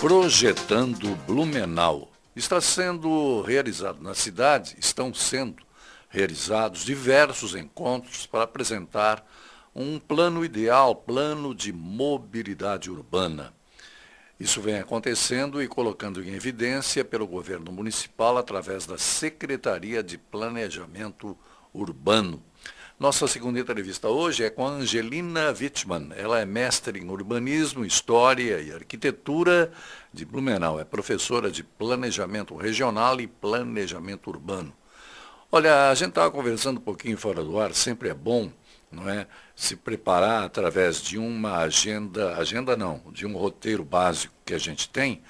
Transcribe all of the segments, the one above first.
Projetando Blumenau. Está sendo realizado na cidade, estão sendo realizados diversos encontros para apresentar um plano ideal, plano de mobilidade urbana. Isso vem acontecendo e colocando em evidência pelo governo municipal através da Secretaria de Planejamento Urbano. Nossa segunda entrevista hoje é com a Angelina Wittmann. Ela é mestre em urbanismo, história e arquitetura de Blumenau. É professora de planejamento regional e planejamento urbano. Olha, a gente estava conversando um pouquinho fora do ar, sempre é bom, não é, se preparar através de uma de um roteiro básico que a gente tem,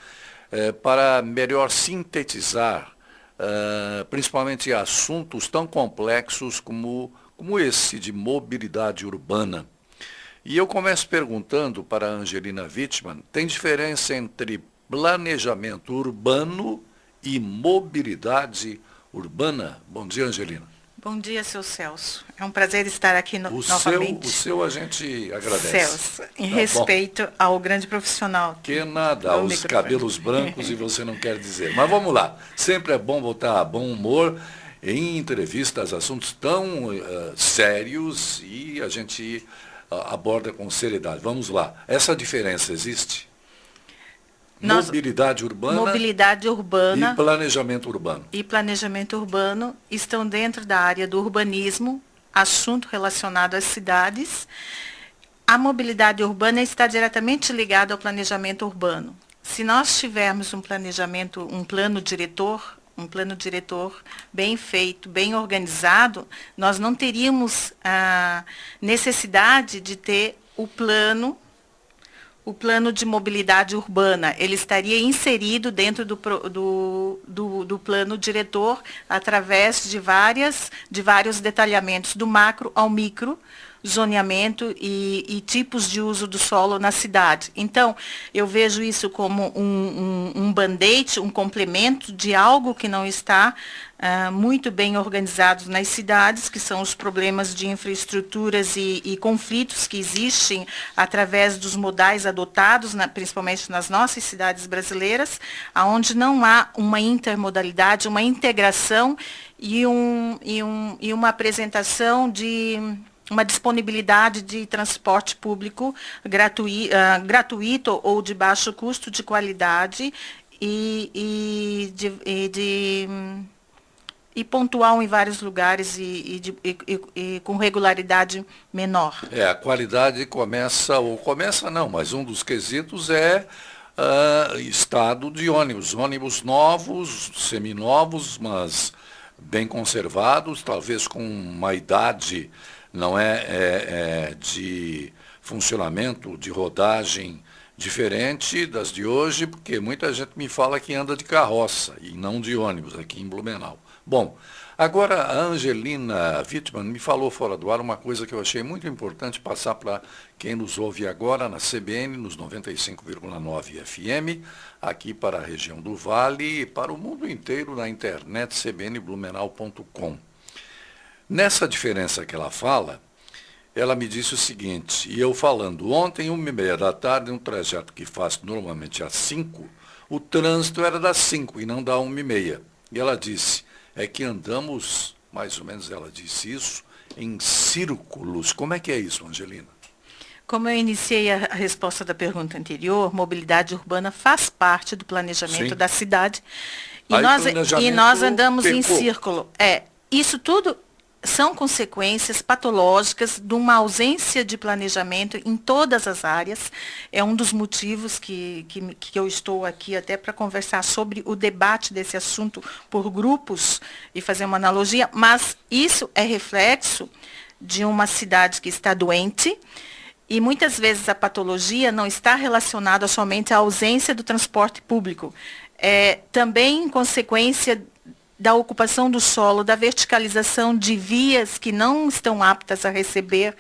para melhor sintetizar, principalmente assuntos tão complexos como esse de mobilidade urbana. E eu começo perguntando para a Angelina Wittmann, tem diferença entre planejamento urbano e mobilidade urbana? Bom dia, Angelina. Bom dia, seu Celso. É um prazer estar aqui novamente. O seu a gente agradece. Celso, em respeito ao grande profissional. Que nada, aos cabelos brancos e você não quer dizer. Mas vamos lá, sempre é bom botar bom humor em entrevistas, assuntos tão sérios e a gente aborda com seriedade. Vamos lá, essa diferença existe? Mobilidade urbana e planejamento urbano. E planejamento urbano estão dentro da área do urbanismo, assunto relacionado às cidades. A mobilidade urbana está diretamente ligada ao planejamento urbano. Se nós tivermos um plano diretor bem feito, bem organizado, nós não teríamos a necessidade de ter o plano de mobilidade urbana. Ele estaria inserido dentro do plano diretor através de vários detalhamentos, do macro ao micro, zoneamento e tipos de uso do solo na cidade. Então, eu vejo isso como um band-aid, um complemento de algo que não está muito bem organizado nas cidades, que são os problemas de infraestruturas e conflitos que existem através dos modais adotados, principalmente nas nossas cidades brasileiras, onde não há uma intermodalidade, uma integração e uma apresentação de uma disponibilidade de transporte público gratuito ou de baixo custo, de qualidade e pontual em vários lugares e com regularidade menor. A qualidade mas um dos quesitos é estado de ônibus novos, seminovos, mas bem conservados, talvez com uma idade não de funcionamento, de rodagem diferente das de hoje, porque muita gente me fala que anda de carroça e não de ônibus aqui em Blumenau. Bom, agora a Angelina Wittmann me falou fora do ar uma coisa que eu achei muito importante passar para quem nos ouve agora na CBN, nos 95,9 FM, aqui para a região do Vale e para o mundo inteiro na internet, cbnblumenau.com. Nessa diferença que ela fala, ela me disse o seguinte, e eu falando, ontem, 1h30 da tarde, um trajeto que faço normalmente às 5, o trânsito era das 5 e não da 1h30. E ela disse, é que andamos, mais ou menos ela disse isso, em círculos. Como é que é isso, Angelina? Como eu iniciei a resposta da pergunta anterior, mobilidade urbana faz parte do planejamento da cidade. E nós andamos em círculo. Isso tudo são consequências patológicas de uma ausência de planejamento em todas as áreas. É um dos motivos que eu estou aqui até para conversar sobre o debate desse assunto por grupos e fazer uma analogia, mas isso é reflexo de uma cidade que está doente e muitas vezes a patologia não está relacionada somente à ausência do transporte público. Também em consequência da ocupação do solo, da verticalização de vias que não estão aptas a receber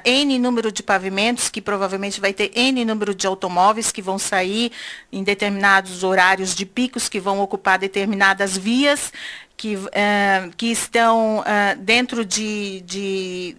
N número de pavimentos, que provavelmente vai ter N número de automóveis que vão sair em determinados horários de picos, que vão ocupar determinadas vias, que estão dentro de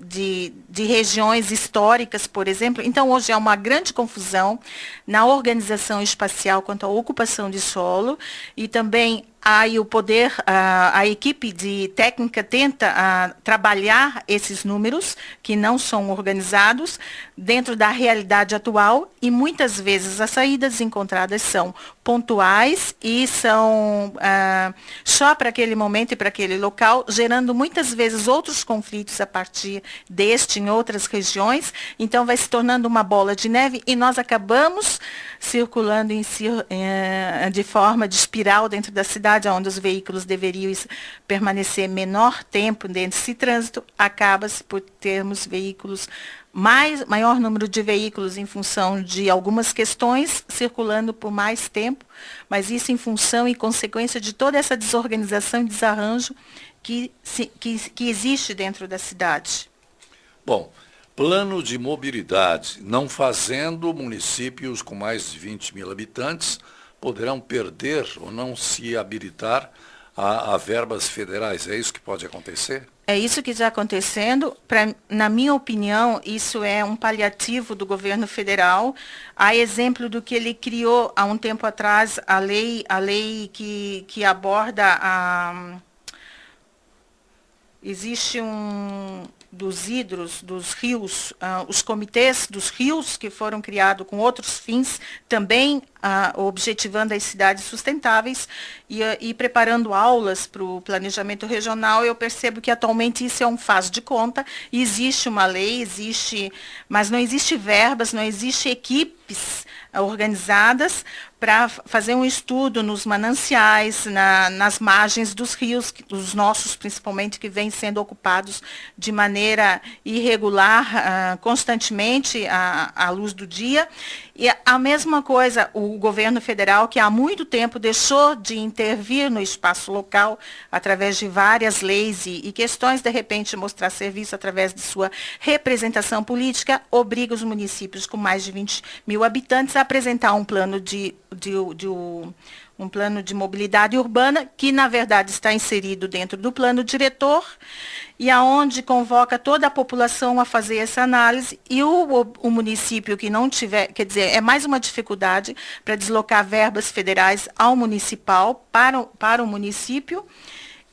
regiões históricas, por exemplo. Então, hoje há uma grande confusão na organização espacial quanto à ocupação de solo e também aí o poder, a equipe de técnica tenta trabalhar esses números que não são organizados dentro da realidade atual e muitas vezes as saídas encontradas são pontuais e são só para aquele momento e para aquele local, gerando muitas vezes outros conflitos a partir deste em outras regiões. Então vai se tornando uma bola de neve e nós acabamos circulando de forma de espiral dentro da cidade, onde os veículos deveriam permanecer menor tempo dentro desse trânsito, acaba-se por termos veículos, maior número de veículos em função de algumas questões, circulando por mais tempo, mas isso em função e consequência de toda essa desorganização e desarranjo que existe dentro da cidade. Bom, plano de mobilidade, não fazendo municípios com mais de 20 mil habitantes poderão perder ou não se habilitar a verbas federais. É isso que pode acontecer? É isso que está acontecendo. Na minha opinião, isso é um paliativo do governo federal. A exemplo do que ele criou há um tempo atrás, a lei que aborda existe dos hidros, dos rios, os comitês dos rios que foram criados com outros fins, também objetivando as cidades sustentáveis e preparando aulas para o planejamento regional. Eu percebo que atualmente isso é um faz de conta, existe uma lei, mas não existe verbas, não existe equipes organizadas para fazer um estudo nos mananciais, nas margens dos rios, os nossos principalmente, que vêm sendo ocupados de maneira irregular, constantemente, à luz do dia. E a mesma coisa, o governo federal, que há muito tempo deixou de intervir no espaço local, através de várias leis e questões, de repente, mostrar serviço através de sua representação política, obriga os municípios com mais de 20 mil habitantes a apresentar um plano um plano de mobilidade urbana, que na verdade está inserido dentro do plano diretor, e aonde convoca toda a população a fazer essa análise, e o município que não tiver, quer dizer, é mais uma dificuldade para deslocar verbas federais ao municipal, para o município,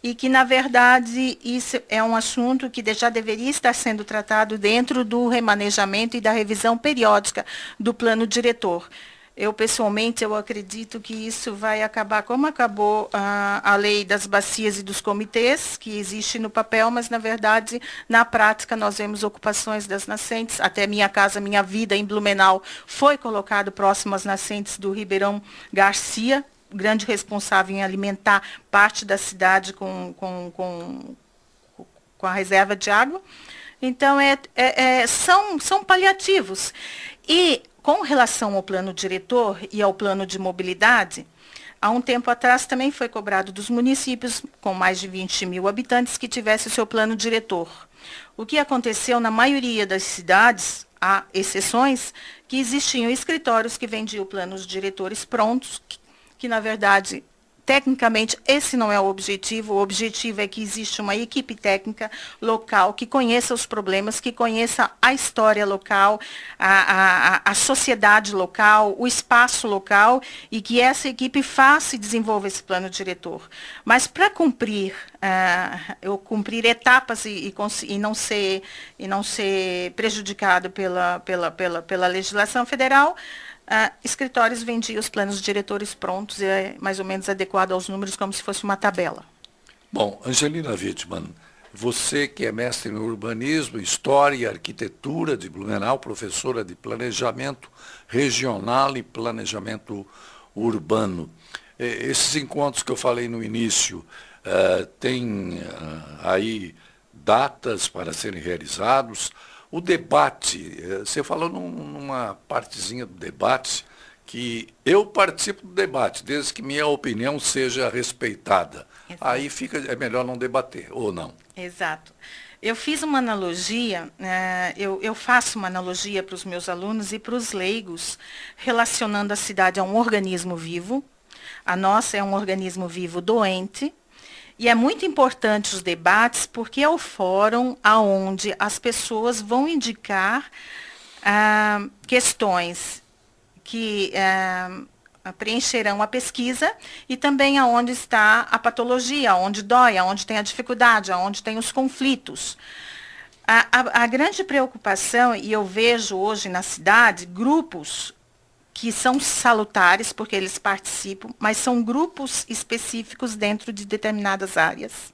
e que, na verdade, isso é um assunto que já deveria estar sendo tratado dentro do remanejamento e da revisão periódica do plano diretor. Eu, pessoalmente, eu acredito que isso vai acabar, como acabou a lei das bacias e dos comitês, que existe no papel, mas, na verdade, na prática, nós vemos ocupações das nascentes. Até Minha Casa Minha Vida, em Blumenau, foi colocado próximo às nascentes do Ribeirão Garcia, grande responsável em alimentar parte da cidade com a reserva de água. Então, são paliativos. E, com relação ao plano diretor e ao plano de mobilidade, há um tempo atrás também foi cobrado dos municípios com mais de 20 mil habitantes que tivesse o seu plano diretor. O que aconteceu na maioria das cidades, há exceções, que existiam escritórios que vendiam planos diretores prontos, que na verdade, tecnicamente, esse não é o objetivo é que existe uma equipe técnica local que conheça os problemas, que conheça a história local, a sociedade local, o espaço local, e que essa equipe faça e desenvolva esse plano diretor. Mas para cumprir etapas e não ser prejudicado pela legislação federal, escritórios vendiam os planos diretores prontos, mais ou menos adequado aos números, como se fosse uma tabela. Bom, Angelina Wittmann, você que é mestre em urbanismo, história e arquitetura de Blumenau, professora de planejamento regional e planejamento urbano. Esses encontros que eu falei no início, têm aí datas para serem realizados? O debate, você falou numa partezinha do debate, que eu participo do debate, desde que minha opinião seja respeitada. Exato. Aí é melhor não debater, ou não? Exato. Eu fiz uma analogia, eu faço uma analogia para os meus alunos e para os leigos, relacionando a cidade a um organismo vivo. A nossa é um organismo vivo doente, E é muito importante os debates, porque é o fórum aonde as pessoas vão indicar questões que preencherão a pesquisa e também aonde está a patologia, aonde dói, aonde tem a dificuldade, aonde tem os conflitos. A grande preocupação, e eu vejo hoje na cidade, grupos que são salutares, porque eles participam, mas são grupos específicos dentro de determinadas áreas,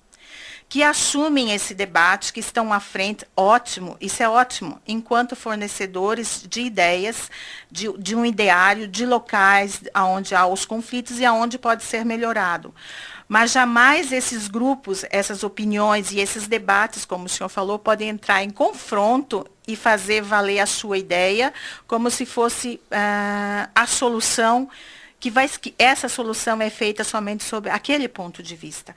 que assumem esse debate, que estão à frente, ótimo, isso é ótimo, enquanto fornecedores de ideias, de um ideário, de locais onde há os conflitos e aonde pode ser melhorado. Mas jamais esses grupos, essas opiniões e esses debates, como o senhor falou, podem entrar em confronto e fazer valer a sua ideia como se fosse a solução, que essa solução é feita somente sob aquele ponto de vista.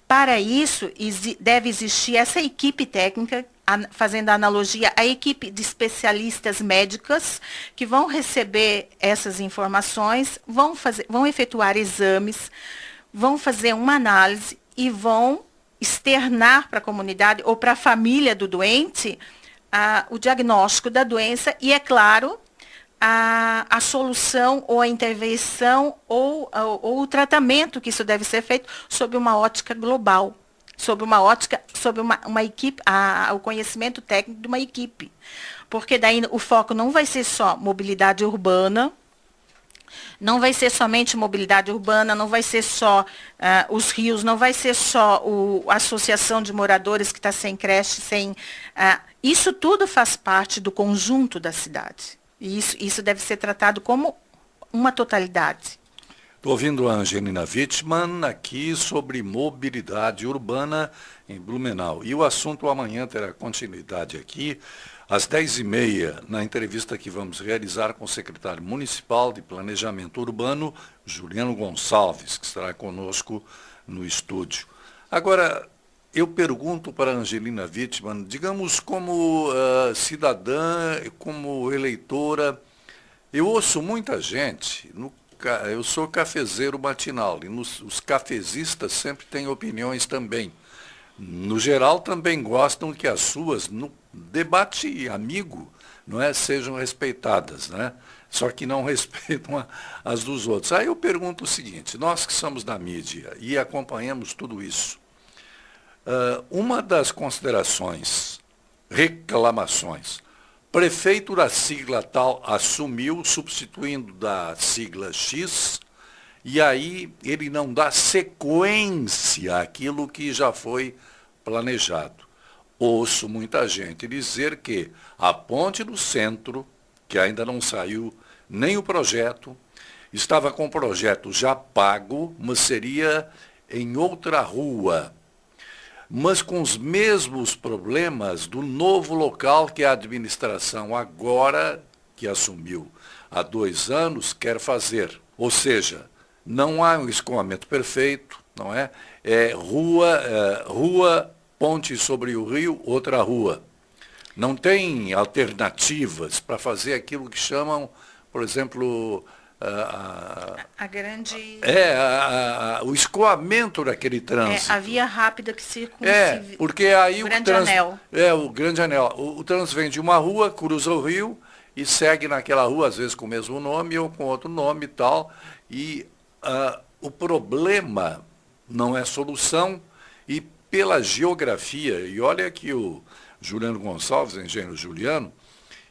Para isso, deve existir essa equipe técnica, fazendo analogia, a equipe de especialistas médicas que vão receber essas informações, vão efetuar exames, vão fazer uma análise e vão externar para a comunidade ou para a família do doente o diagnóstico da doença e, é claro, a solução ou a intervenção ou o tratamento que isso deve ser feito sob uma ótica global, sob uma equipe, o conhecimento técnico de uma equipe. Porque daí o foco não vai ser só mobilidade urbana, não vai ser somente mobilidade urbana, não vai ser só os rios, não vai ser só a associação de moradores que está sem creche, isso tudo faz parte do conjunto da cidade. E isso deve ser tratado como uma totalidade. Estou ouvindo a Angelina Wittmann aqui sobre mobilidade urbana em Blumenau. E o assunto amanhã terá continuidade aqui, às 10h30, na entrevista que vamos realizar com o secretário municipal de Planejamento Urbano, Juliano Gonçalves, que estará conosco no estúdio. Agora, eu pergunto para a Angelina Wittmann, digamos como cidadã, como eleitora, eu ouço muita gente, eu sou cafezeiro matinal, e os cafezistas sempre têm opiniões também. No geral, também gostam que as suas, no debate amigo, não é, sejam respeitadas, né? Só que não respeitam as dos outros. Aí eu pergunto o seguinte, nós que somos da mídia e acompanhamos tudo isso, uma das considerações, reclamações, prefeito da sigla tal assumiu, substituindo da sigla X, e aí ele não dá sequência àquilo que já foi planejado. Ouço muita gente dizer que a ponte do centro, que ainda não saiu nem o projeto, estava com o projeto já pago, mas seria em outra rua, mas com os mesmos problemas do novo local que a administração agora, que assumiu há 2 anos, quer fazer. Ou seja, não há um escoamento perfeito, não é? É rua, ponte sobre o rio, outra rua. Não tem alternativas para fazer aquilo que chamam, por exemplo, o escoamento daquele trânsito. A via rápida que circula. Porque aí o grande anel. O grande anel. O trânsito vem de uma rua, cruza o rio e segue naquela rua, às vezes com o mesmo nome ou com outro nome e tal. E o problema não é solução, e pela geografia, e olha que o Juliano Gonçalves, engenheiro Juliano,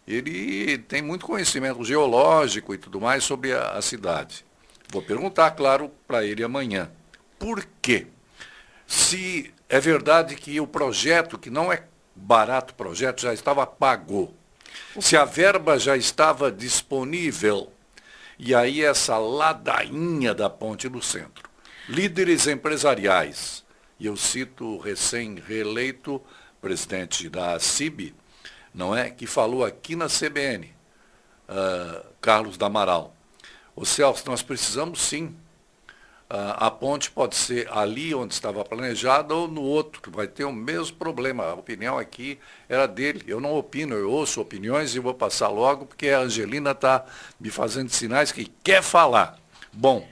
ele tem muito conhecimento geológico e tudo mais sobre a cidade. Vou perguntar, claro, para ele amanhã. Por quê? Se é verdade que o projeto, que não é barato projeto, já estava pago, se a verba já estava disponível, e aí essa ladainha da ponte do centro, líderes empresariais, e eu cito o recém-reeleito presidente da CIB, não é, que falou aqui na CBN, Carlos Damaral. Ô Celso, nós precisamos sim, a ponte pode ser ali onde estava planejada ou no outro, que vai ter o mesmo problema. A opinião aqui era dele. Eu não opino, eu ouço opiniões e vou passar logo, porque a Angelina está me fazendo sinais que quer falar. Bom,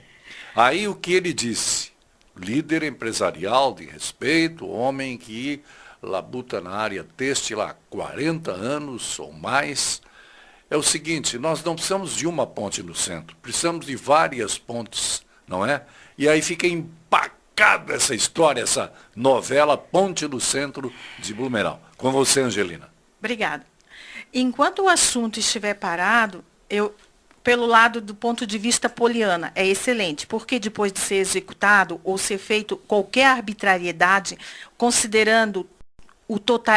aí o que ele disse? líder empresarial de respeito, homem que labuta na área têxtil há 40 anos ou mais. É o seguinte, nós não precisamos de uma ponte no centro, precisamos de várias pontes, não é? E aí fica empacada essa história, essa novela Ponte no Centro de Blumenau. Com você, Angelina. Obrigada. Enquanto o assunto estiver parado, pelo lado do ponto de vista poliana, é excelente, porque depois de ser executado ou ser feito qualquer arbitrariedade, considerando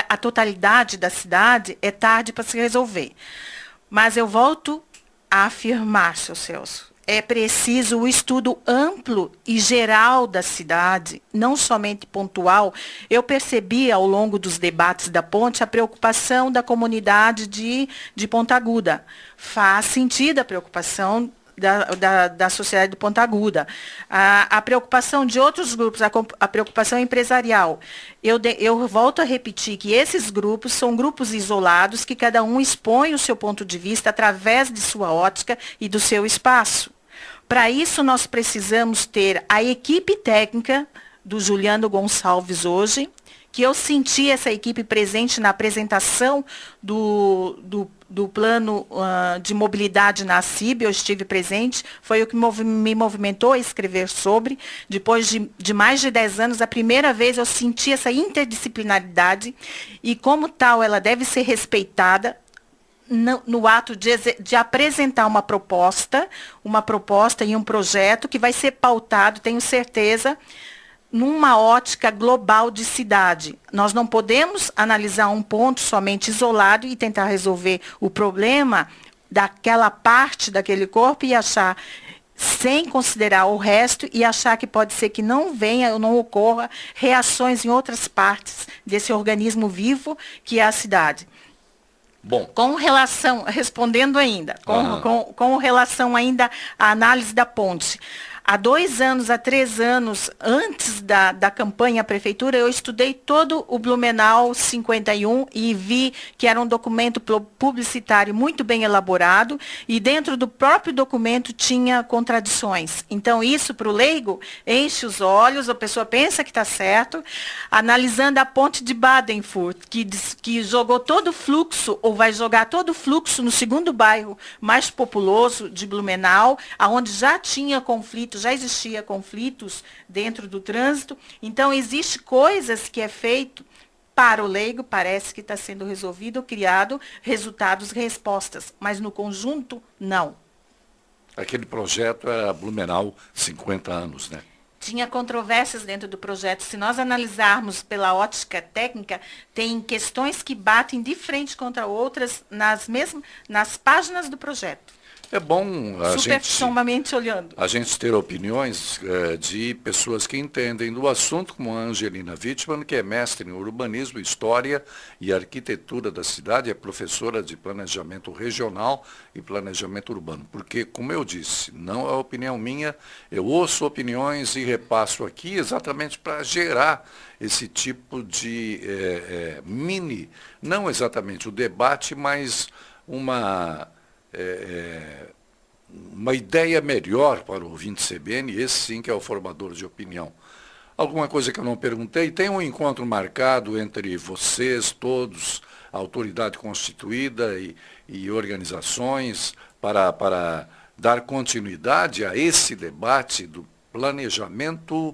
a totalidade da cidade, é tarde para se resolver. Mas eu volto a afirmar, seu Celso, é preciso o estudo amplo e geral da cidade, não somente pontual. Eu percebi ao longo dos debates da ponte a preocupação da comunidade de Ponta Aguda. Faz sentido a preocupação da sociedade de Ponta Aguda. A preocupação de outros grupos, a preocupação empresarial. Eu volto a repetir que esses grupos são grupos isolados, que cada um expõe o seu ponto de vista através de sua ótica e do seu espaço. Para isso, nós precisamos ter a equipe técnica do Juliano Gonçalves hoje, que eu senti essa equipe presente na apresentação do plano de mobilidade na CIB, eu estive presente, foi o que me movimentou a escrever sobre. Depois de mais de 10 anos, a primeira vez eu senti essa interdisciplinaridade e, como tal, ela deve ser respeitada no ato de apresentar uma proposta e um projeto que vai ser pautado, tenho certeza, numa ótica global de cidade. Nós não podemos analisar um ponto somente isolado e tentar resolver o problema daquela parte daquele corpo e achar, sem considerar o resto, e achar que pode ser que não venha ou não ocorra reações em outras partes desse organismo vivo que é a cidade. Bom. Respondendo ainda, com relação ainda à análise da ponte. Há 2 anos, há 3 anos, antes da campanha à prefeitura, eu estudei todo o Blumenau 51 e vi que era um documento publicitário muito bem elaborado e dentro do próprio documento tinha contradições. Então, isso para o leigo enche os olhos, a pessoa pensa que está certo. Analisando a ponte de Badenfurt, que jogou todo o fluxo, ou vai jogar todo o fluxo no segundo bairro mais populoso de Blumenau, onde já existia conflitos dentro do trânsito. Então, existe coisas que é feito para o leigo, parece que está sendo resolvido, criado resultados, respostas, mas no conjunto, não. Aquele projeto era Blumenau 50 anos, né? Tinha controvérsias dentro do projeto. Se nós analisarmos pela ótica técnica, tem questões que batem de frente contra outras nas páginas do projeto. É bom a gente ter opiniões de pessoas que entendem do assunto, como a Angelina Wittmann, que é mestre em urbanismo, história e arquitetura da cidade, é professora de planejamento regional e planejamento urbano. Porque, como eu disse, não é opinião minha, eu ouço opiniões e repasso aqui exatamente para gerar esse tipo de não exatamente o debate, mas uma ideia melhor para o ouvinte CBN, esse sim que é o formador de opinião. Alguma coisa que eu não perguntei, tem um encontro marcado entre vocês todos, a autoridade constituída e organizações, para dar continuidade a esse debate do planejamento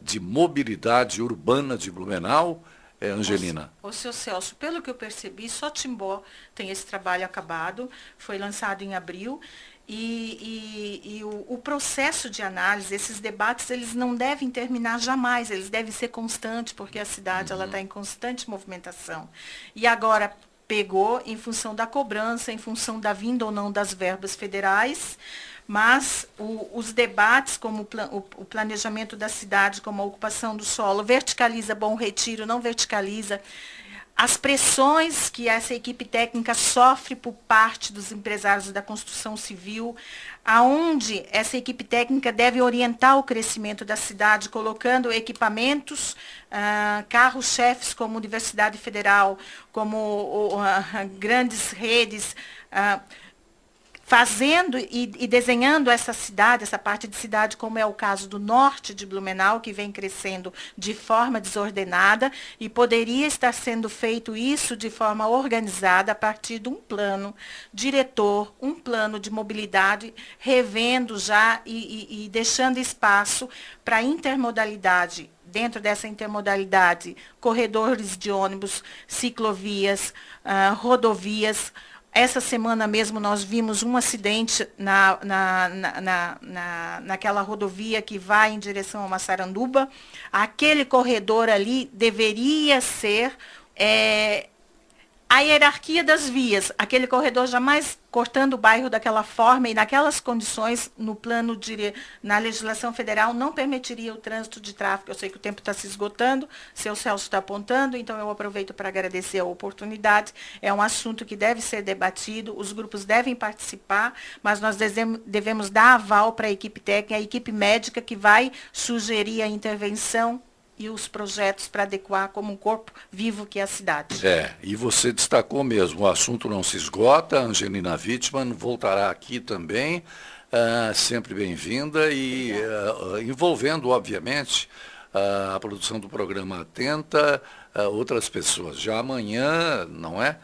de mobilidade urbana de Blumenau, Angelina? O seu Celso, pelo que eu percebi, só Timbó tem esse trabalho acabado, foi lançado em abril, e o processo de análise, esses debates, eles não devem terminar jamais, eles devem ser constantes, porque a cidade ela está em constante movimentação. E agora pegou em função da cobrança, em função da vinda ou não das verbas federais, mas os debates, como o planejamento da cidade, como a ocupação do solo, verticaliza Bom Retiro, não verticaliza, as pressões que essa equipe técnica sofre por parte dos empresários da construção civil, aonde essa equipe técnica deve orientar o crescimento da cidade, colocando equipamentos, carros-chefes como Universidade Federal, como grandes redes, fazendo e desenhando essa cidade, essa parte de cidade, como é o caso do norte de Blumenau, que vem crescendo de forma desordenada, e poderia estar sendo feito isso de forma organizada a partir de um plano diretor, um plano de mobilidade, revendo já e deixando espaço para intermodalidade. Dentro dessa intermodalidade, corredores de ônibus, ciclovias, rodovias. Essa semana mesmo nós vimos um acidente naquela rodovia que vai em direção a Massaranduba. Aquele corredor ali deveria ser a hierarquia das vias. Aquele corredor jamais cortando o bairro daquela forma e naquelas condições, na legislação federal, não permitiria o trânsito de tráfego. Eu sei que o tempo está se esgotando, seu Celso está apontando, então eu aproveito para agradecer a oportunidade. É um assunto que deve ser debatido, os grupos devem participar, mas nós devemos dar aval para a equipe técnica, a equipe médica que vai sugerir a intervenção e os projetos para adequar como um corpo vivo que é a cidade. E você destacou mesmo, o assunto não se esgota, a Angelina Wittmann voltará aqui também, sempre bem-vinda e envolvendo, obviamente, a produção do programa Atenta, outras pessoas. Já amanhã, não é?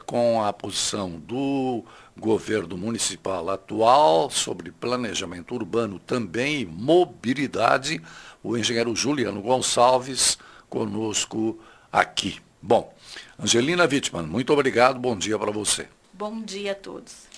Com a posição do governo municipal atual sobre planejamento urbano também e mobilidade, o engenheiro Juliano Gonçalves conosco aqui. Bom, Angelina Wittmann, muito obrigado, bom dia para você. Bom dia a todos.